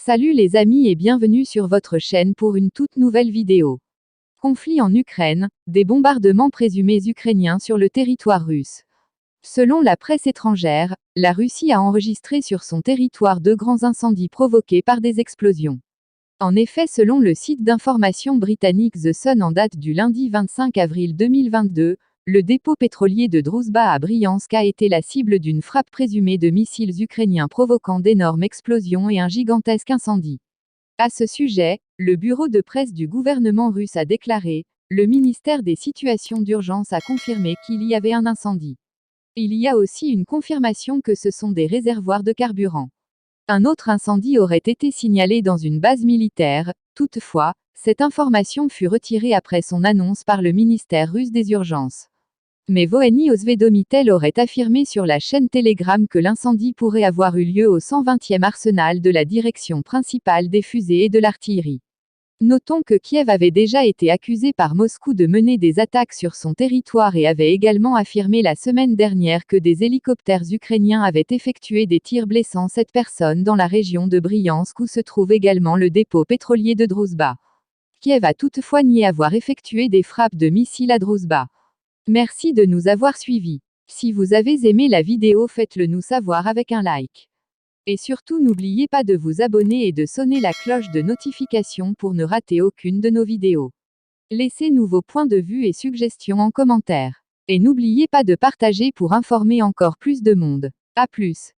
Salut les amis et bienvenue sur votre chaîne pour une toute nouvelle vidéo. Conflit en Ukraine, des bombardements présumés ukrainiens sur le territoire russe. Selon la presse étrangère, la Russie a enregistré sur son territoire 2 grands incendies provoqués par des explosions. En effet, selon le site d'information britannique The Sun en date du lundi 25 avril 2022, le dépôt pétrolier de Druzhba à Bryansk a été la cible d'une frappe présumée de missiles ukrainiens provoquant d'énormes explosions et un gigantesque incendie. À ce sujet, le bureau de presse du gouvernement russe a déclaré, le ministère des situations d'urgence a confirmé qu'il y avait un incendie. Il y a aussi une confirmation que ce sont des réservoirs de carburant. Un autre incendie aurait été signalé dans une base militaire, toutefois, cette information fut retirée après son annonce par le ministère russe des Urgences. Mais Voheny Osvedomitel aurait affirmé sur la chaîne Telegram que l'incendie pourrait avoir eu lieu au 120e arsenal de la direction principale des fusées et de l'artillerie. Notons que Kiev avait déjà été accusé par Moscou de mener des attaques sur son territoire et avait également affirmé la semaine dernière que des hélicoptères ukrainiens avaient effectué des tirs blessant 7 personnes dans la région de Bryansk où se trouve également le dépôt pétrolier de Druzhba. Kiev a toutefois nié avoir effectué des frappes de missiles à Druzhba. Merci de nous avoir suivis. Si vous avez aimé la vidéo, faites-le nous savoir avec un like. Et surtout n'oubliez pas de vous abonner et de sonner la cloche de notification pour ne rater aucune de nos vidéos. Laissez-nous vos points de vue et suggestions en commentaire. Et n'oubliez pas de partager pour informer encore plus de monde. À plus.